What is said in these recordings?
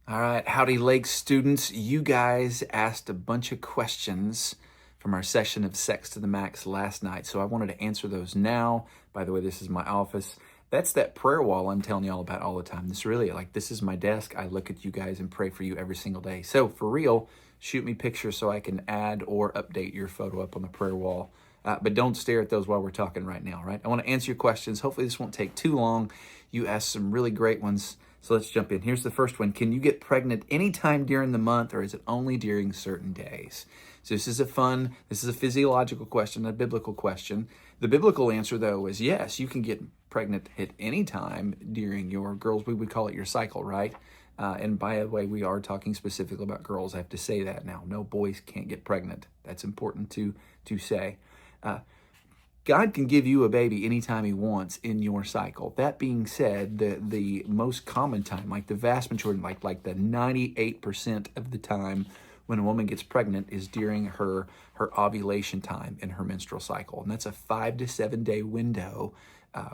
All right, Howdy Lake students, you guys asked a bunch of questions from our session of Sex to the Max last night, so I wanted to answer those now. By the way, this is my office. That's that prayer wall I'm telling you all about all the time. This is my desk. I look at you guys and pray for you every single day. So for real, shoot me pictures so I can add or update your photo up on the prayer wall. But don't stare at those while we're talking right now, right? I want to answer your questions. Hopefully this won't take too long. You asked some really great ones. So let's jump in. Here's the first one. Can you get pregnant anytime during the month, or is it only during certain days? So this is a physiological question, not a biblical question. The biblical answer, though, is yes, you can get pregnant at any time during your girls. We would call it your cycle, right? And by the way, we are talking specifically about girls. I have to say that now. No boys can't get pregnant. That's important to say. God can give you a baby anytime he wants in your cycle. That being said, the most common time, like the vast majority, like the 98% of the time when a woman gets pregnant is during her ovulation time in her menstrual cycle. And that's a 5 to 7 day window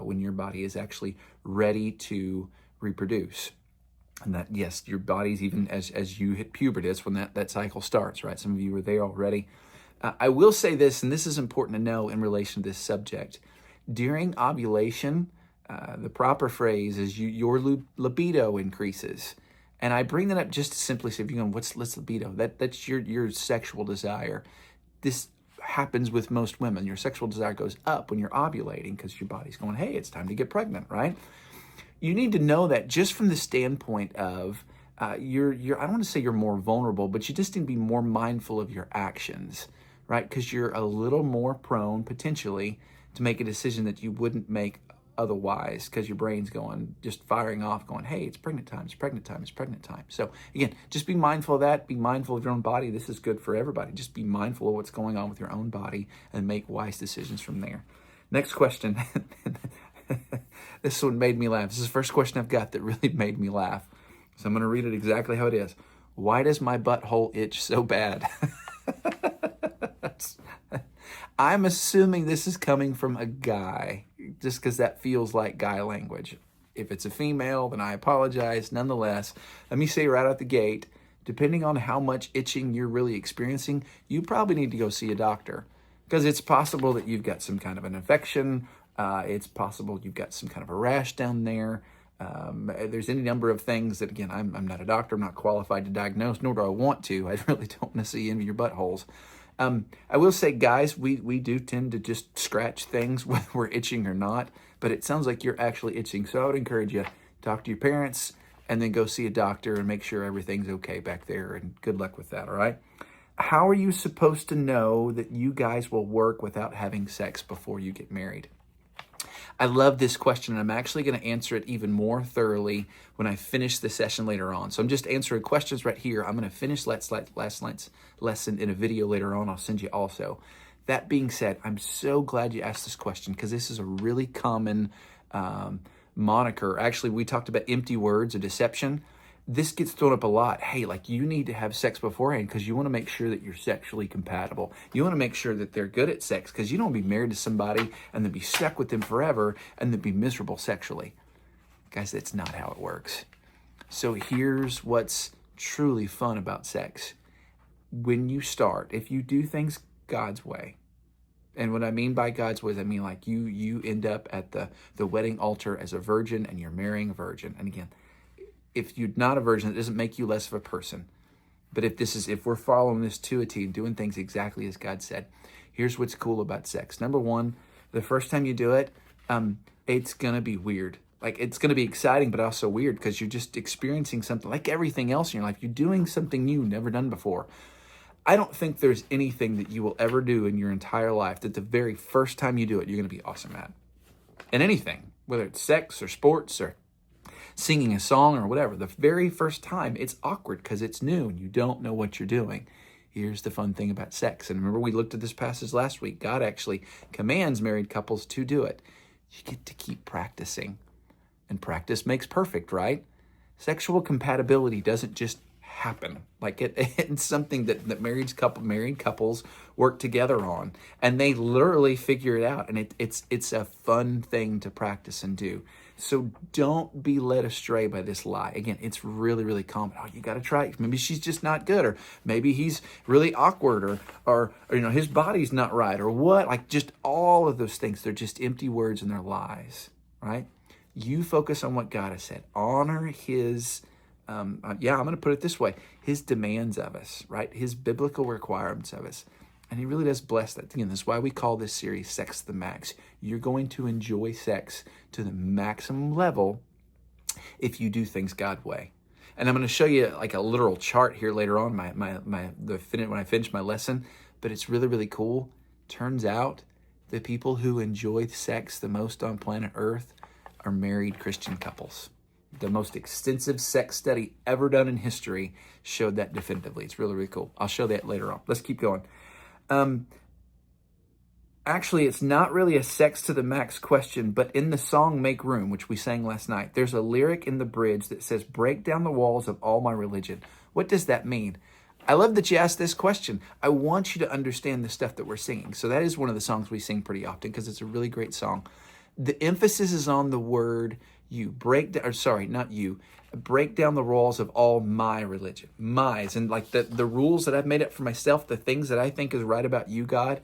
when your body is actually ready to reproduce. And that, yes, your body's even as you hit puberty, that's when that cycle starts, right? Some of you are there already. I will say this, and this is important to know in relation to this subject. During ovulation, the proper phrase is your libido increases. And I bring that up just to simply say, if you're going, what's libido? That's your sexual desire. This happens with most women. Your sexual desire goes up when you're ovulating because your body's going, hey, it's time to get pregnant, right? You need to know that just from the standpoint of you're I don't want to say you're more vulnerable, but you just need to be more mindful of your actions, right? Because you're a little more prone potentially to make a decision that you wouldn't make otherwise because your brain's going, just firing off going, hey, it's pregnant time, it's pregnant time, it's pregnant time. So again, just be mindful of that. Be mindful of your own body. This is good for everybody. Just be mindful of what's going on with your own body and make wise decisions from there. Next question. This one made me laugh. This is the first question I've got that really made me laugh. So I'm going to read it exactly how it is. Why does my butthole itch so bad? I'm assuming this is coming from a guy, just because that feels like guy language. If it's a female, then I apologize. Nonetheless, let me say right out the gate, depending on how much itching you're really experiencing, you probably need to go see a doctor, because it's possible that you've got some kind of an infection. It's possible you've got some kind of a rash down there. There's any number of things that, again, I'm not a doctor. I'm not qualified to diagnose, nor do I want to. I really don't want to see any of your buttholes. I will say, guys, we do tend to just scratch things whether we're itching or not, but it sounds like you're actually itching. So I would encourage you, talk to your parents and then go see a doctor and make sure everything's okay back there, and good luck with that, all right? How are you supposed to know that you guys will work without having sex before you get married? I love this question, and I'm actually going to answer it even more thoroughly when I finish the session later on. So I'm just answering questions right here. I'm going to finish last night's lesson in a video later on. I'll send you also. That being said, I'm so glad you asked this question, because this is a really common moniker. Actually, we talked about empty words or deception. This gets thrown up a lot. Hey, like, you need to have sex beforehand because you want to make sure that you're sexually compatible. You want to make sure that they're good at sex, because you don't want to be married to somebody and then be stuck with them forever and then be miserable sexually. Guys, that's not how it works. So here's what's truly fun about sex. When you start, if you do things God's way, and what I mean by God's way is, I mean like you end up at the wedding altar as a virgin and you're marrying a virgin. And again, if you're not a virgin, it doesn't make you less of a person. But if we're following this to a T, doing things exactly as God said, here's what's cool about sex. Number one, the first time you do it, it's going to be weird. Like, it's going to be exciting, but also weird, because you're just experiencing something like everything else in your life. You're doing something you've never done before. I don't think there's anything that you will ever do in your entire life that the very first time you do it, you're going to be awesome at. And anything, whether it's sex or sports or singing a song or whatever, the very first time it's awkward because it's new and you don't know what you're doing. Here's the fun thing about sex. And remember, we looked at this passage last week. God actually commands married couples to do it. You get to keep practicing. And practice makes perfect, right? Sexual compatibility doesn't just happen. Like, it's something that married couples work together on, and they literally figure it out. And it's a fun thing to practice and do. So don't be led astray by this lie. Again, it's really, really common. Oh, you got to try it. Maybe she's just not good, or maybe he's really awkward, or his body's not right, or what? Like, just all of those things. They're just empty words and they're lies, right? You focus on what God has said. Honor his, I'm going to put it this way, his demands of us, right? His biblical requirements of us. And he really does bless that. Again, that's why we call this series Sex to the Max. You're going to enjoy sex to the maximum level if you do things God's way. And I'm going to show you like a literal chart here later on when I finish my lesson. But it's really, really cool. Turns out the people who enjoy sex the most on planet Earth are married Christian couples. The most extensive sex study ever done in history showed that definitively. It's really, really cool. I'll show that later on. Let's keep going. Actually, it's not really a sex to the max question, but in the song Make Room, which we sang last night, there's a lyric in the bridge that says, break down the walls of all my religion. What does that mean? I love that you asked this question. I want you to understand the stuff that we're singing. So that is one of the songs we sing pretty often because it's a really great song. The emphasis is on the word you. Break down the walls of all my religion. My, as in like the rules that I've made up for myself, the things that I think is right about you, God.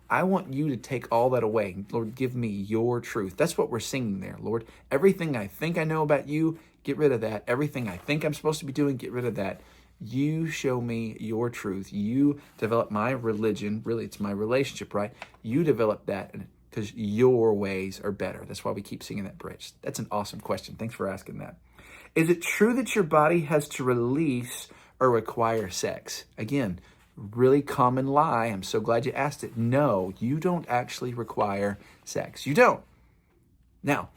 I want you to take all that away. Lord, give me your truth. That's what we're singing there, Lord. Everything I think I know about you, get rid of that. Everything I think I'm supposed to be doing, get rid of that. You show me your truth. You develop my religion. Really, it's my relationship, right? You develop that because your ways are better. That's why we keep singing that bridge. That's an awesome question. Thanks for asking that. Is it true that your body has to release or require sex? Again, really common lie. I'm so glad you asked it. No, you don't actually require sex. You don't. Now,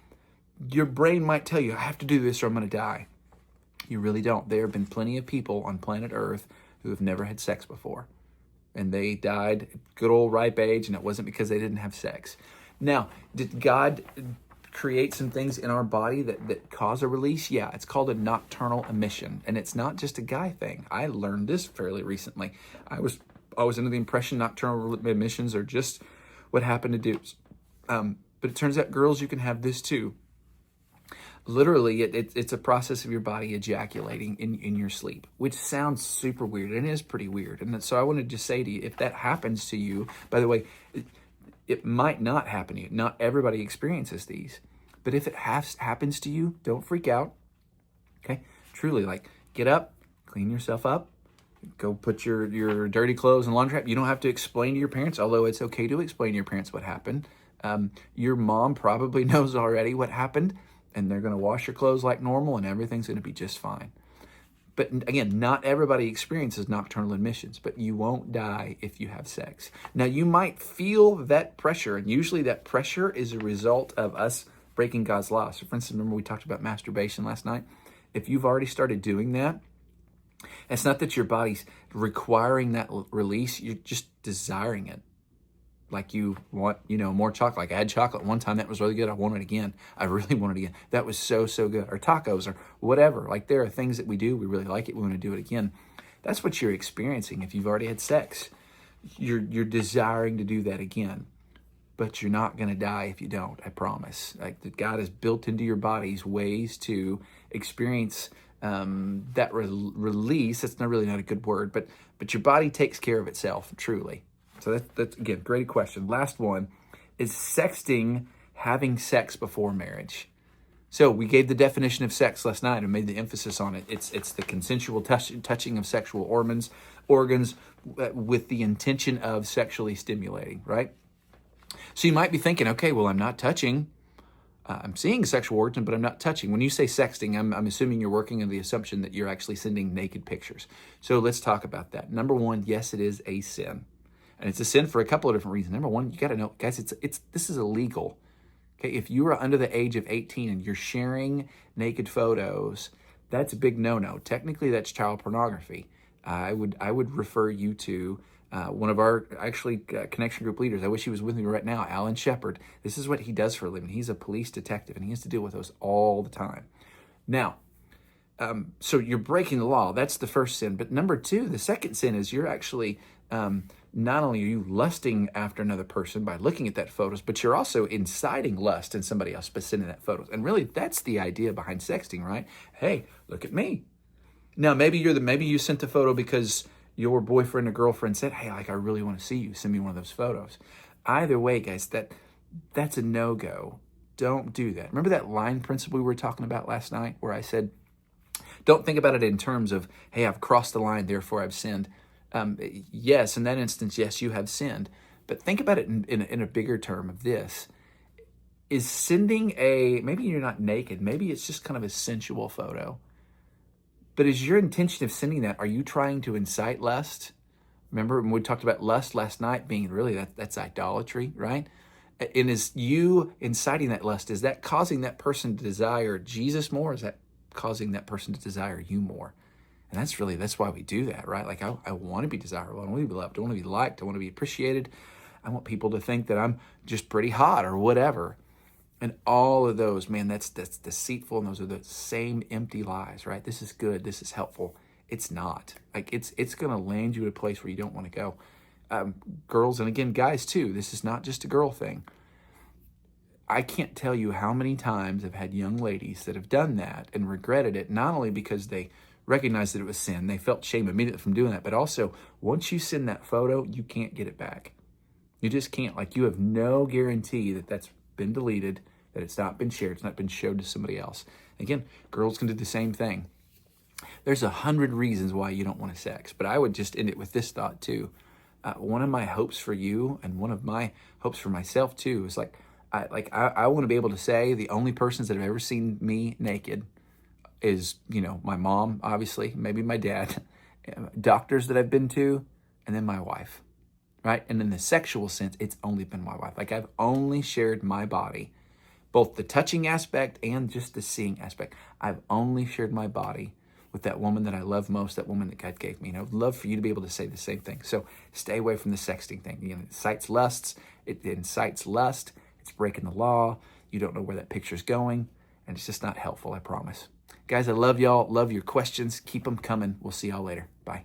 your brain might tell you, I have to do this or I'm going to die. You really don't. There have been plenty of people on planet Earth who have never had sex before. And they died at good old ripe age, and it wasn't because they didn't have sex. Now, did God create some things in our body that cause a release? Yeah, it's called a nocturnal emission. And it's not just a guy thing. I learned this fairly recently. I was under the impression nocturnal emissions are just what happened to dudes. But it turns out, girls, you can have this too. Literally, it's a process of your body ejaculating in your sleep, which sounds super weird, and it is pretty weird. And so I wanted to say to you, if that happens to you, by the way, it might not happen to you. Not everybody experiences these. But if it happens to you, don't freak out. Okay? Truly, like, get up, clean yourself up, go put your dirty clothes in laundry. You don't have to explain to your parents, although it's okay to explain to your parents what happened. Your mom probably knows already what happened, and they're going to wash your clothes like normal, and everything's going to be just fine. But again, not everybody experiences nocturnal emissions, but you won't die if you have sex. Now, you might feel that pressure, and usually that pressure is a result of us breaking God's law. So, for instance, remember we talked about masturbation last night? If you've already started doing that, it's not that your body's requiring that release, you're just desiring it. Like you want, more chocolate. Like I had chocolate one time, that was really good. I want it again. I really want it again. That was so, so good. Or tacos or whatever. Like there are things that we do, we really like it, we want to do it again. That's what you're experiencing if you've already had sex. You're desiring to do that again. But you're not going to die if you don't, I promise. Like that God has built into your bodies ways to experience that release. That's not a good word, but your body takes care of itself, truly. So that's again, great question. Last one, is sexting having sex before marriage? So we gave the definition of sex last night and made the emphasis on it. It's the consensual touching of sexual organs with the intention of sexually stimulating, right? So you might be thinking, okay, well, I'm not touching. I'm seeing sexual organ, but I'm not touching. When you say sexting, I'm assuming you're working on the assumption that you're actually sending naked pictures. So let's talk about that. Number one, yes, it is a sin. And it's a sin for a couple of different reasons. Number one, you got to know, guys, this is illegal. Okay, if you are under the age of 18 and you're sharing naked photos, that's a big no-no. Technically, that's child pornography. I would refer you to one of our connection group leaders. I wish he was with me right now, Alan Shepard. This is what he does for a living. He's a police detective, and he has to deal with those all the time. Now, so you're breaking the law. That's the first sin. But number two, the second sin is you're actually not only are you lusting after another person by looking at that photos, but you're also inciting lust in somebody else by sending that photos. And really, that's the idea behind sexting, right? Hey, look at me. Now, maybe you sent the photo because your boyfriend or girlfriend said, hey, like, I really want to see you. Send me one of those photos. Either way, guys, that's a no-go. Don't do that. Remember that line principle we were talking about last night where I said, don't think about it in terms of, hey, I've crossed the line, therefore I've sinned. Yes, in that instance, yes, you have sinned. But think about it in a bigger term of this. Is sending maybe you're not naked, maybe it's just kind of a sensual photo. But is your intention of sending that, are you trying to incite lust? Remember when we talked about lust last night being really, that's idolatry, right? And is you inciting that lust, is that causing that person to desire Jesus more? Or is that causing that person to desire you more? And that's why we do that, right? Like I want to be desirable. I want to be loved. I want to be liked. I want to be appreciated. I want people to think that I'm just pretty hot or whatever. And all of those, man, that's deceitful, and those are the same empty lies, right? This is good, this is helpful. It's not. Like it's going to land you at a place where you don't want to go. Girls, and again, guys too, this is not just a girl thing. I can't tell you how many times I've had young ladies that have done that and regretted it, not only because they recognized that it was sin, they felt shame immediately from doing that, but also once you send that photo, you can't get it back. You just can't. Like, you have no guarantee that that's been deleted, that it's not been shared, it's not been showed to somebody else. Again, girls can do the same thing. There's 100 reasons why you don't want to sex, but I would just end it with this thought too. One of my hopes for you, and one of my hopes for myself too, is I want to be able to say the only persons that have ever seen me naked is, my mom, obviously, maybe my dad, doctors that I've been to, and then my wife, right? And in the sexual sense, it's only been my wife. Like, I've only shared my body, both the touching aspect and just the seeing aspect. I've only shared my body with that woman that I love most, that woman that God gave me. And I would love for you to be able to say the same thing. So stay away from the sexting thing. It incites lust. It's breaking the law. You don't know where that picture's going. And it's just not helpful, I promise. Guys, I love y'all. Love your questions. Keep them coming. We'll see y'all later. Bye.